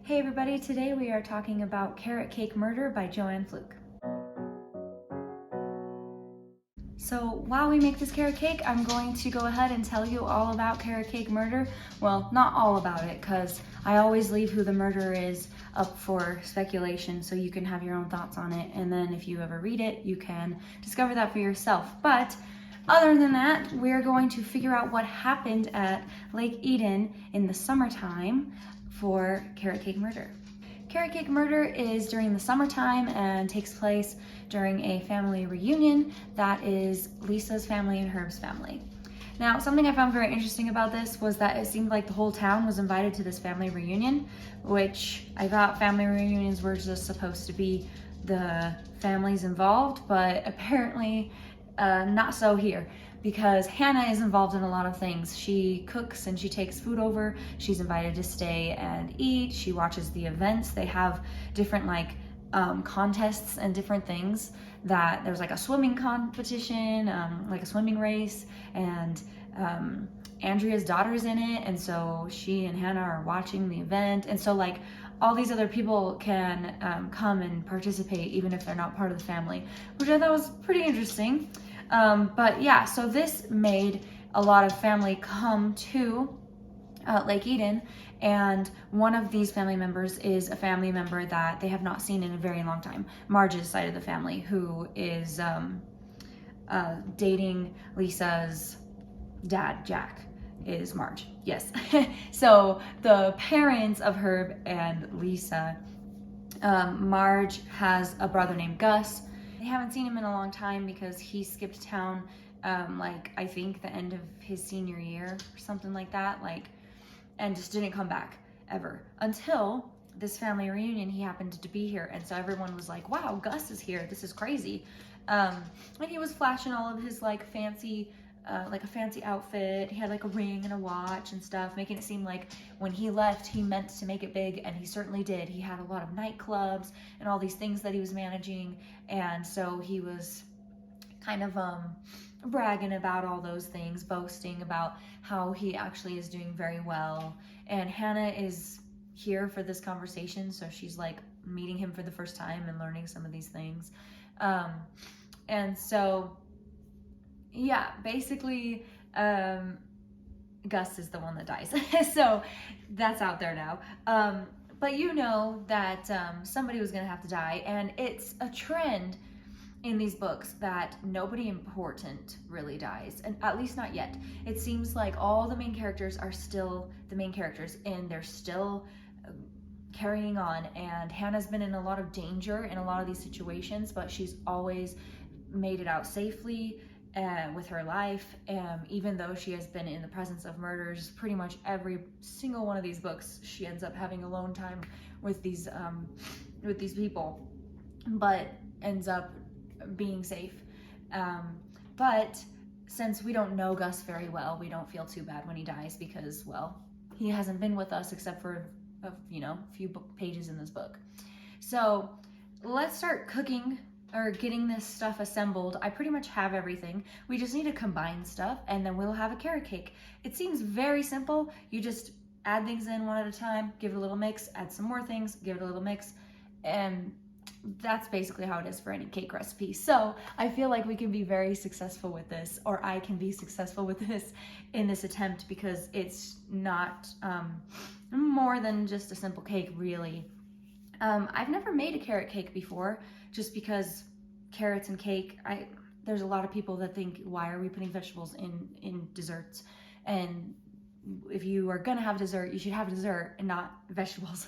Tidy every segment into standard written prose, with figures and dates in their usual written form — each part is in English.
Hey everybody, today we are talking about Carrot Cake Murder by Joanne Fluke. So while we make this carrot cake, I'm going to go ahead and tell you all about Carrot Cake Murder. Well, not all about it, because I always leave who the murderer is up for speculation so you can have your own thoughts on it, and then if you ever read it, you can discover that for yourself. But other than that, we're going to figure out what happened at Lake Eden in the summertime for Carrot Cake Murder. Carrot Cake Murder is during the summertime and takes place during a family reunion that is Lisa's family and Herb's family. Now, something I found very interesting about this was that it seemed like the whole town was invited to this family reunion, which I thought family reunions were just supposed to be the families involved, but apparently not so here, because Hannah is involved in a lot of things. She cooks and she takes food over. She's invited to stay and eat. She watches the events. They have different contests and different things. That there's like a swimming competition, like a swimming race, and Andrea's daughter's in it, and so she and Hannah are watching the event, and so like all these other people can come and participate even if they're not part of the family, which I thought was pretty interesting. But yeah, so this made a lot of family come to Lake Eden, and one of these family members is a family member that they have not seen in a very long time, Marge's side of the family, who is dating Lisa's dad, Jack, is Marge. Yes. So the parents of Herb and Lisa, Marge has a brother named Gus. They haven't seen him in a long time because he skipped town, I think the end of his senior year or something like that, and just didn't come back ever until this family reunion. He happened to be here, and so everyone was like, wow, Gus is here, this is crazy. And he was flashing all of his fancy a fancy outfit. He had a ring and a watch and stuff, making it seem like when he left he meant to make it big, and he certainly did. He had a lot of nightclubs and all these things that he was managing, and so he was kind of bragging about all those things, boasting about how he actually is doing very well. And Hannah is here for this conversation, so she's meeting him for the first time and learning some of these things. And so yeah, basically Gus is the one that dies. So that's out there now. But you know that somebody was gonna have to die, and it's a trend in these books that nobody important really dies, and at least not yet. It seems like all the main characters are still the main characters, and they're still carrying on, and Hannah's been in a lot of danger in a lot of these situations, but she's always made it out safely with her life, even though she has been in the presence of murders. Pretty much every single one of these books she ends up having alone time with these people, but ends up being safe. But since we don't know Gus very well, we don't feel too bad when he dies, because, well, he hasn't been with us except for a few pages in this book. So let's start cooking or getting this stuff assembled. I pretty much have everything. We just need to combine stuff, and then we'll have a carrot cake. It seems very simple. You just add things in one at a time, give it a little mix, add some more things, give it a little mix, and that's basically how it is for any cake recipe. So I feel like we can be very successful with this, or I can be successful with this in this attempt, because it's not more than just a simple cake, really. I've never made a carrot cake before, just because carrots and cake, there's a lot of people that think, why are we putting vegetables in desserts? And if you are gonna have dessert, you should have dessert and not vegetables.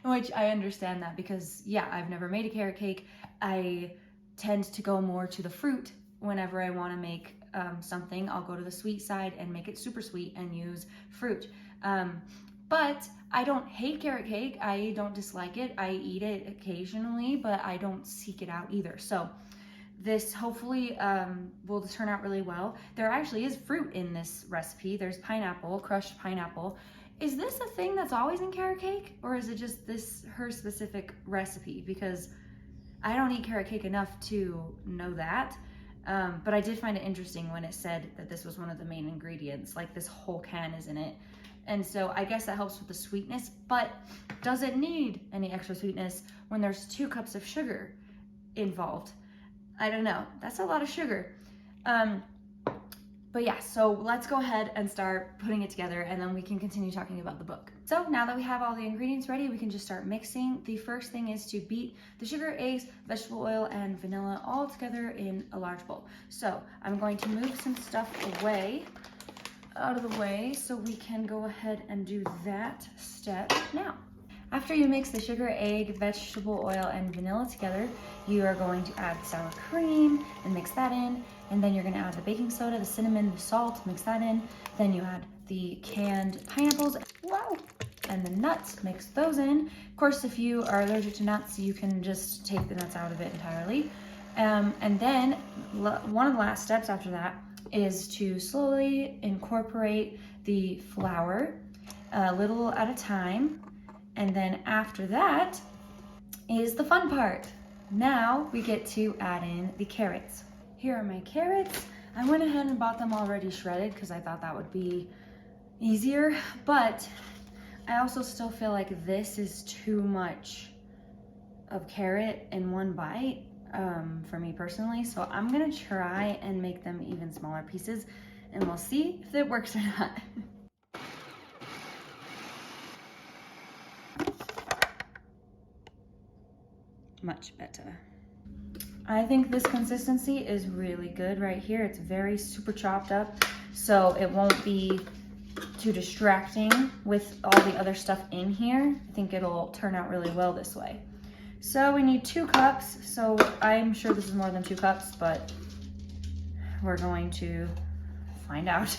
Which I understand that, because yeah, I've never made a carrot cake. I tend to go more to the fruit whenever I want to make something. I'll go to the sweet side and make it super sweet and use fruit. But I don't hate carrot cake. I don't dislike it. I eat it occasionally, but I don't seek it out either. So this hopefully will turn out really well. There actually is fruit in this recipe. There's pineapple, crushed pineapple. Is this a thing that's always in carrot cake, or is it just her specific recipe? Because I don't eat carrot cake enough to know that. But I did find it interesting when it said that this was one of the main ingredients, like this whole can is in it. And so I guess that helps with the sweetness, but does it need any extra sweetness when there's 2 cups of sugar involved? I don't know. That's a lot of sugar. But yeah, so let's go ahead and start putting it together, and then we can continue talking about the book. So now that we have all the ingredients ready, we can just start mixing. The first thing is to beat the sugar, eggs, vegetable oil, and vanilla all together in a large bowl. So I'm going to move some stuff out of the way so we can go ahead and do that step now. After you mix the sugar, egg, vegetable oil, and vanilla together, you are going to add sour cream and mix that in. And then you're gonna add the baking soda, the cinnamon, the salt, mix that in. Then you add the canned pineapples, wow, and the nuts, mix those in. Of course, if you are allergic to nuts, you can just take the nuts out of it entirely. And then one of the last steps after that is to slowly incorporate the flour a little at a time. And then after that is the fun part. Now we get to add in the carrots. Here are my carrots. I went ahead and bought them already shredded because I thought that would be easier, but I also still feel like this is too much of carrot in one bite for me personally. So I'm gonna try and make them even smaller pieces, and we'll see if it works or not. Much better. I think this consistency is really good right here. It's very super chopped up, so it won't be too distracting with all the other stuff in here. I think it'll turn out really well this way. So we need 2 cups. So I'm sure this is more than 2 cups, but we're going to find out.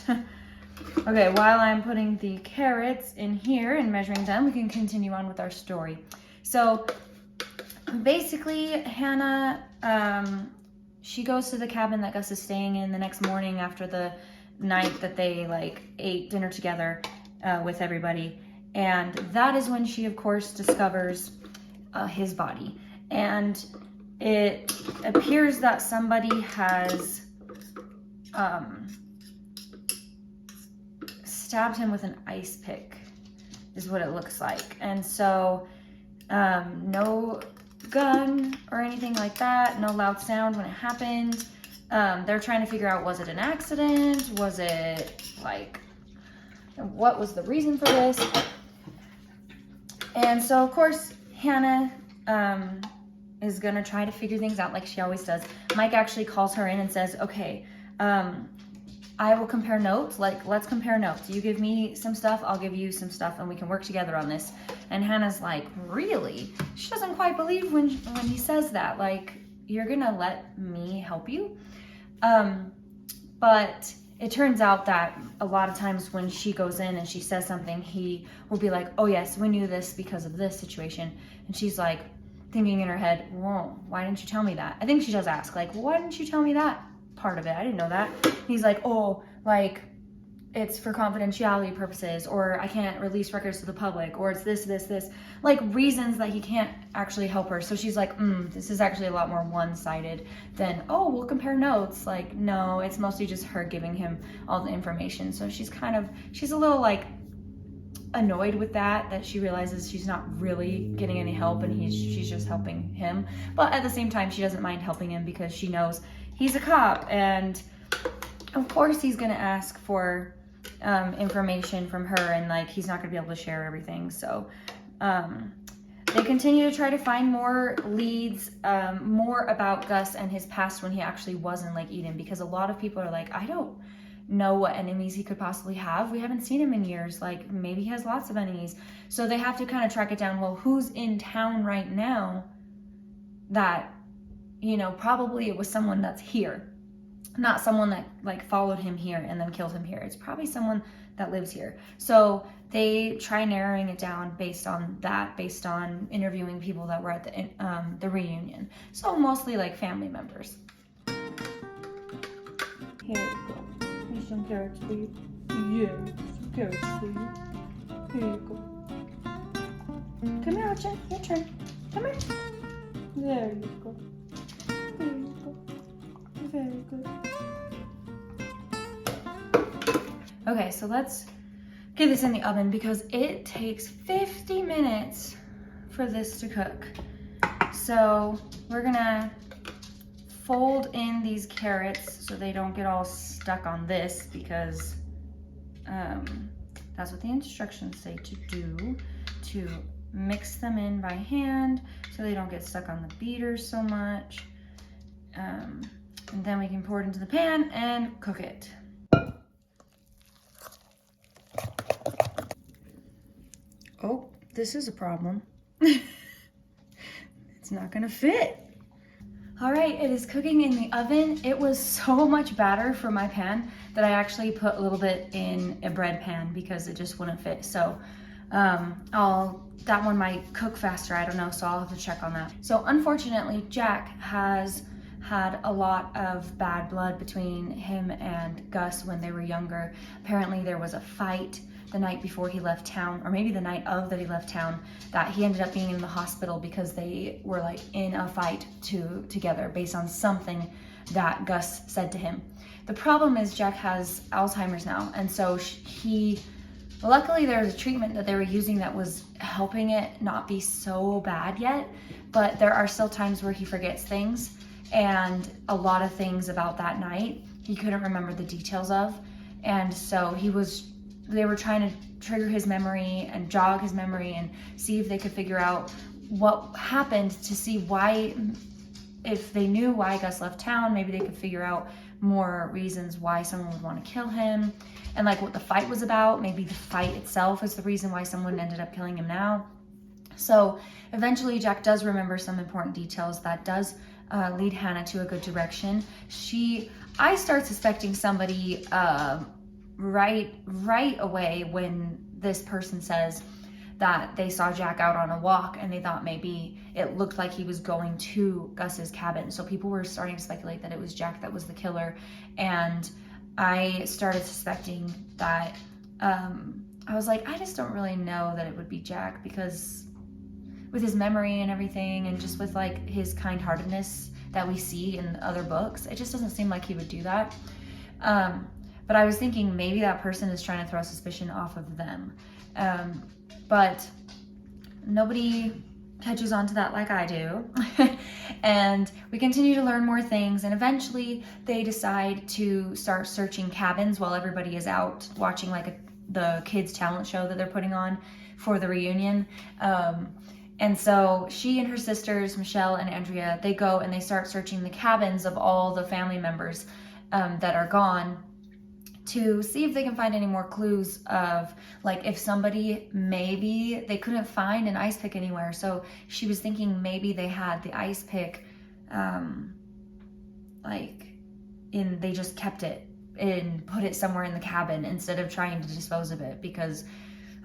Okay, while I'm putting the carrots in here and measuring them, we can continue on with our story. So basically, Hannah, she goes to the cabin that Gus is staying in the next morning after the night that they like ate dinner together with everybody. And that is when she, of course, discovers his body. And it appears that somebody has stabbed him with an ice pick, is what it looks like. And so no gun or anything like that, no loud sound when it happened. They're trying to figure out, was it an accident? Was it like, what was the reason for this? And so of course Hannah is gonna try to figure things out like she always does. Mike actually calls her in and says, okay, I will compare notes, like let's compare notes. You give me some stuff, I'll give you some stuff, and we can work together on this. And Hannah's like, really? She doesn't quite believe when he says that, like, you're gonna let me help you? But it turns out that a lot of times when she goes in and she says something, he will be like, oh yes, we knew this because of this situation. And she's like thinking in her head, whoa, why didn't you tell me that? I think she does ask, like, why didn't you tell me that part of it? I didn't know that. He's like, oh, like, it's for confidentiality purposes, or I can't release records to the public, or it's this, like reasons that he can't actually help her. So she's like, this is actually a lot more one-sided than, oh, we'll compare notes. Like, no, it's mostly just her giving him all the information. So she's a little like annoyed with that she realizes she's not really getting any help and she's just helping him. But at the same time, she doesn't mind helping him because she knows he's a cop, and of course he's gonna ask for information from her, and like he's not gonna be able to share everything. So they continue to try to find more leads, more about Gus and his past when he actually was in Lake Eden, because a lot of people are like, I don't know what enemies he could possibly have. We haven't seen him in years. Like, maybe he has lots of enemies. So they have to kind of track it down. Well, who's in town right now that, you know, probably it was someone that's here, not someone that like followed him here and then killed him here. It's probably someone that lives here. So they try narrowing it down based on that, based on interviewing people that were at the reunion. So mostly like family members. Here you go. Here's some carrots for you. Yeah, some carrots for you. Here you go. Come here, Archie. Your turn. Come here. There you go. There you go. Very good. Okay, so let's get this in the oven because it takes 50 minutes for this to cook. So we're gonna fold in these carrots so they don't get all stuck on this, because that's what the instructions say to do, to mix them in by hand so they don't get stuck on the beater so much. And then we can pour it into the pan and cook it. Oh, this is a problem. It's not gonna fit. All right, it is cooking in the oven. It was so much batter for my pan that I actually put a little bit in a bread pan because it just wouldn't fit. So that one might cook faster, I don't know, so I'll have to check on that. So unfortunately, Jack has had a lot of bad blood between him and Gus when they were younger. Apparently there was a fight the night before he left town, or maybe the night of that he left town, that he ended up being in the hospital because they were like in a fight together based on something that Gus said to him. The problem is Jack has Alzheimer's now, and so luckily there was a treatment that they were using that was helping it not be so bad yet, but there are still times where he forgets things, and a lot of things about that night he couldn't remember the details of, and so they were trying to trigger his memory and jog his memory and see if they could figure out what happened, to see why, if they knew why Gus left town, maybe they could figure out more reasons why someone would want to kill him, and like what the fight was about. Maybe the fight itself is the reason why someone ended up killing him now. So eventually Jack does remember some important details that does lead Hannah to a good direction. I start suspecting somebody right away when this person says that they saw Jack out on a walk and they thought maybe it looked like he was going to Gus's cabin. So people were starting to speculate that it was Jack that was the killer, and I started suspecting that. I was like, I just don't really know that it would be Jack, because with his memory and everything, and just with like his kind-heartedness that we see in other books, it just doesn't seem like he would do that. But I was thinking maybe that person is trying to throw suspicion off of them. But nobody catches on to that like I do. And we continue to learn more things, and eventually they decide to start searching cabins while everybody is out watching like the kids' talent show that they're putting on for the reunion. And so she and her sisters, Michelle and Andrea, they go and they start searching the cabins of all the family members that are gone, to see if they can find any more clues of like if somebody, maybe they couldn't find an ice pick anywhere. So she was thinking maybe they had the ice pick they just kept it and put it somewhere in the cabin instead of trying to dispose of it, because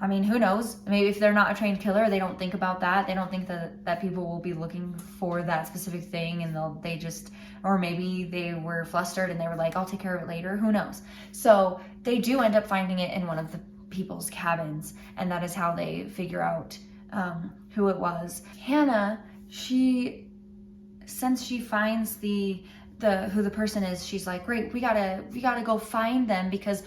I mean, who knows? Maybe if they're not a trained killer, they don't think about that. They don't think that people will be looking for that specific thing, and or maybe they were flustered and they were like, I'll take care of it later. Who knows? So they do end up finding it in one of the people's cabins, and that is how they figure out who it was. Hannah, since she finds who the person is, she's like, great, we gotta go find them, because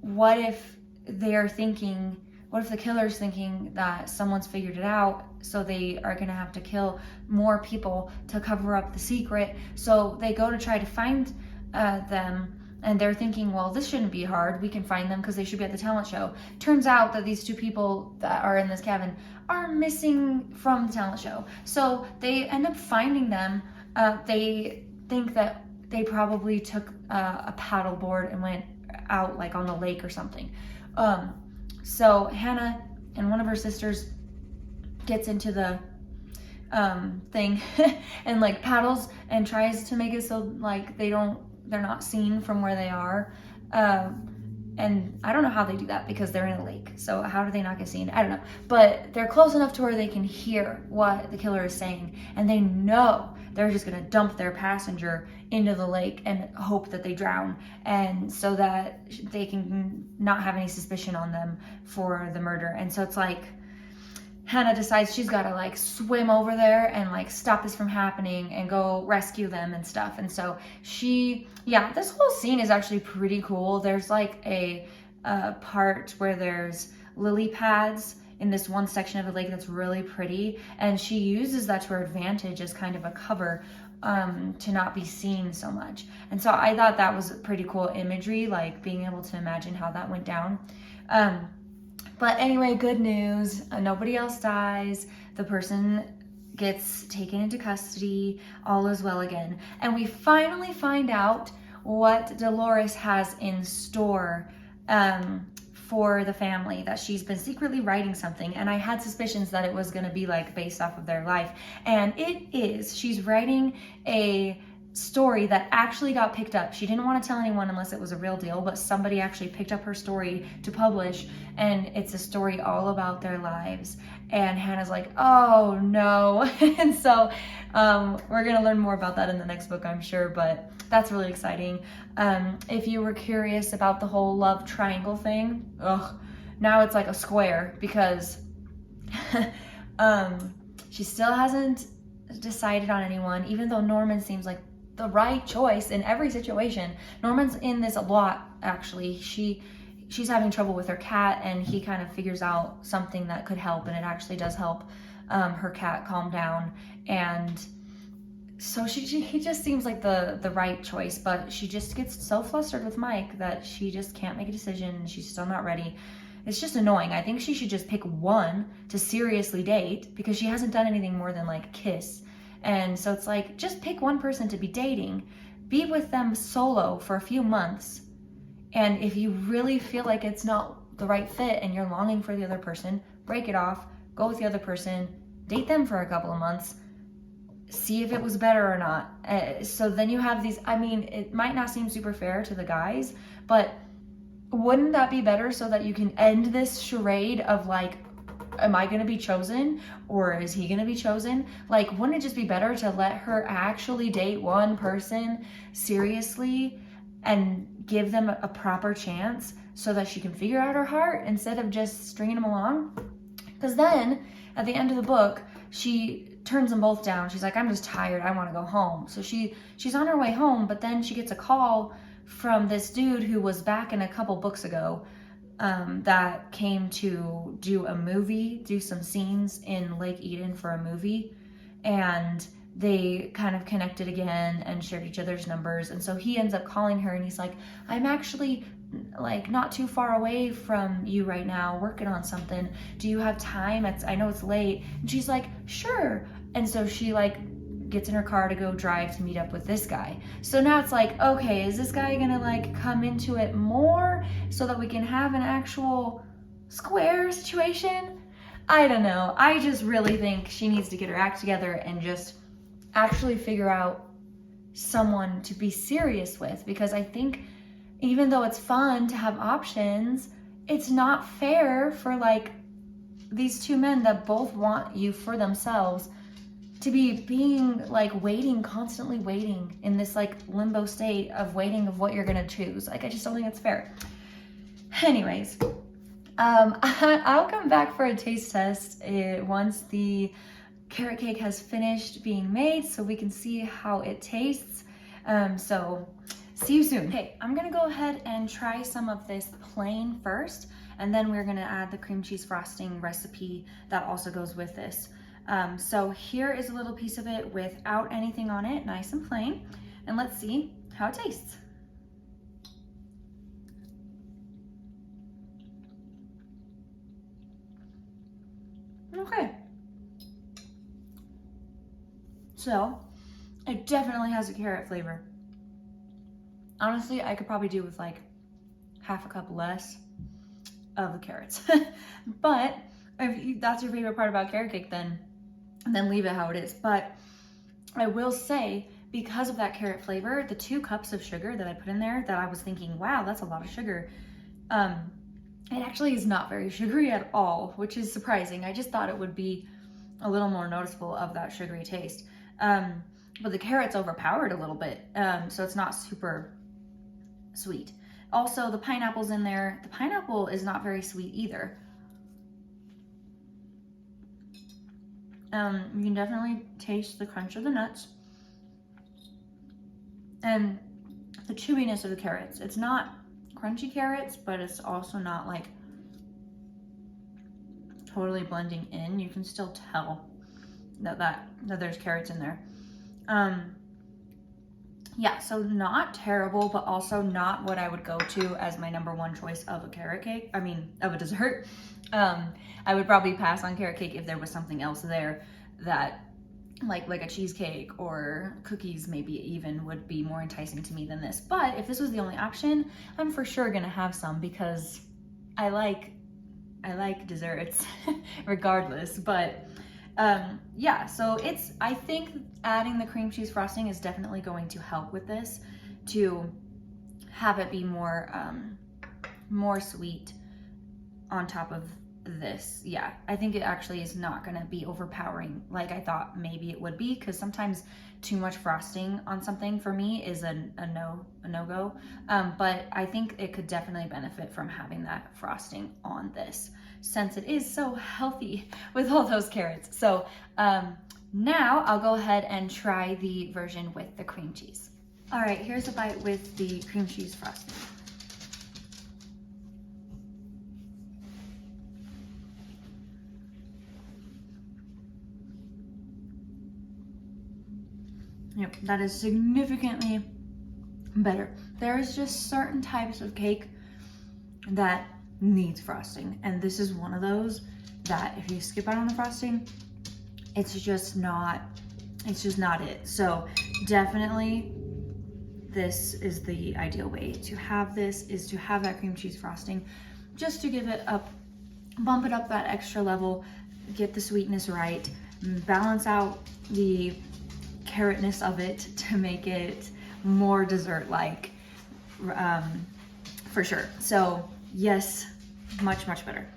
what if the killer's thinking that someone's figured it out, so they are gonna have to kill more people to cover up the secret. So they go to try to find them, and they're thinking, well, this shouldn't be hard. We can find them because they should be at the talent show. Turns out that these two people that are in this cabin are missing from the talent show. So they end up finding them. They think that they probably took a paddle board and went out like on the lake or something. So Hannah and one of her sisters gets into the thing and like paddles and tries to make it so like they're not seen from where they are. And I don't know how they do that because they're in a lake. So how do they not get seen? I don't know. But they're close enough to where they can hear what the killer is saying, and they know they're just gonna dump their passenger into the lake and hope that they drown, and so that they can not have any suspicion on them for the murder. And so it's like Hannah decides she's gotta like swim over there and like stop this from happening and go rescue them and stuff. And so this whole scene is actually pretty cool. There's like a part where there's lily pads in this one section of the lake that's really pretty, and she uses that to her advantage as kind of a cover to not be seen so much. And so I thought that was pretty cool imagery, like being able to imagine how that went down. But anyway, good news. Nobody else dies. The person gets taken into custody. All is well again. And we finally find out what Dolores has in store for the family, that she's been secretly writing something. And I had suspicions that it was going to be like based off of their life. And it is. She's writing a story that actually got picked up. She didn't want to tell anyone unless it was a real deal, but somebody actually picked up her story to publish, and it's a story all about their lives. And Hannah's like, oh no. And so we're gonna learn more about that in the next book, I'm sure, but that's really exciting. If you were curious about the whole love triangle thing, now it's like a square, because she still hasn't decided on anyone, even though Norman seems like the right choice in every situation. Norman's in this a lot, actually. She's having trouble with her cat, and he kind of figures out something that could help, and it actually does help her cat calm down. And so he just seems like the right choice, but she just gets so flustered with Mike that she just can't make a decision, and she's still not ready. It's just annoying. I think she should just pick one to seriously date, because she hasn't done anything more than like kiss. And so it's like, just pick one person to be dating, be with them solo for a few months. And if you really feel like it's not the right fit and you're longing for the other person, break it off, go with the other person, date them for a couple of months, see if it was better or not. So then you have these, I mean, it might not seem super fair to the guys, but wouldn't that be better, so that you can end this charade of like, am I going to be chosen, or is he going to be chosen? Like, wouldn't it just be better to let her actually date one person seriously and give them a proper chance, so that she can figure out her heart instead of just stringing them along? Because then at the end of the book, she turns them both down. She's like, I'm just tired, I want to go home. So she's on her way home, but then she gets a call from this dude who was back in a couple books ago, that came to do a movie, do some scenes in Lake Eden for a movie. And they kind of connected again and shared each other's numbers. And so he ends up calling her, and he's like, I'm actually like not too far away from you right now, working on something. Do you have time? I know it's late. And she's like, sure. And so she like gets in her car to go drive to meet up with this guy. So now it's like, okay, is this guy gonna like come into it more so that we can have an actual square situation? I don't know. I just really think she needs to get her act together and just actually figure out someone to be serious with, because I think even though it's fun to have options, it's not fair for like these two men that both want you for themselves to be being like constantly waiting in this like limbo state of waiting of what you're gonna choose. Like, I just don't think it's fair. Anyways, I'll come back for a taste test once the carrot cake has finished being made, so we can see how it tastes. So see you soon. Okay, I'm gonna go ahead and try some of this plain first, and then we're gonna add the cream cheese frosting recipe that also goes with this. So here is a little piece of it without anything on it, nice and plain, and let's see how it tastes. Okay. So it definitely has a carrot flavor. Honestly, I could probably do with like half a cup less of the carrots. But if that's your favorite part about carrot cake, then leave it how it is. But I will say, because of that carrot flavor, the 2 cups of sugar that I put in there, that I was thinking, wow, that's a lot of sugar. It actually is not very sugary at all, which is surprising. I just thought it would be a little more noticeable of that sugary taste. But the carrot's overpowered a little bit, so it's not super sweet. Also, the pineapple's in there. The pineapple is not very sweet either. You can definitely taste the crunch of the nuts and the chewiness of the carrots. It's not crunchy carrots, but it's also not like totally blending in. You can still tell that there's carrots in there. Yeah, so not terrible, but also not what I would go to as my number one choice of a carrot cake. I mean, of a dessert. I would probably pass on carrot cake if there was something else there that like a cheesecake or cookies maybe even would be more enticing to me than this. But if this was the only option, I'm for sure gonna have some because I like desserts regardless. But yeah, so I think adding the cream cheese frosting is definitely going to help with this, to have it be more sweet on top of this. Yeah, I think it actually is not gonna be overpowering like I thought maybe it would be, because sometimes too much frosting on something for me is a no-go. But I think it could definitely benefit from having that frosting on this, since it is so healthy with all those carrots. So now I'll go ahead and try the version with the cream cheese. All right, here's a bite with the cream cheese frosting. Yep, that is significantly better. There's just certain types of cake that needs frosting, and this is one of those that if you skip out on the frosting, it's just not it. So definitely this is the ideal way to have this, is to have that cream cheese frosting, just to give it up, bump it up that extra level, get the sweetness right, balance out the carrotness of it to make it more dessert-like, for sure. So yes, much better.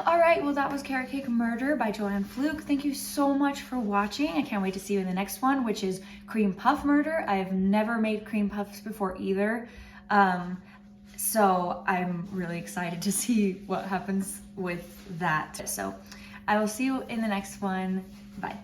All right, well, that was Carrot Cake Murder by Joanne Fluke. Thank you so much for watching. I can't wait to see you in the next one, which is Cream Puff Murder. I have never made cream puffs before either. So I'm really excited to see what happens with that. So I will see you in the next one. Bye.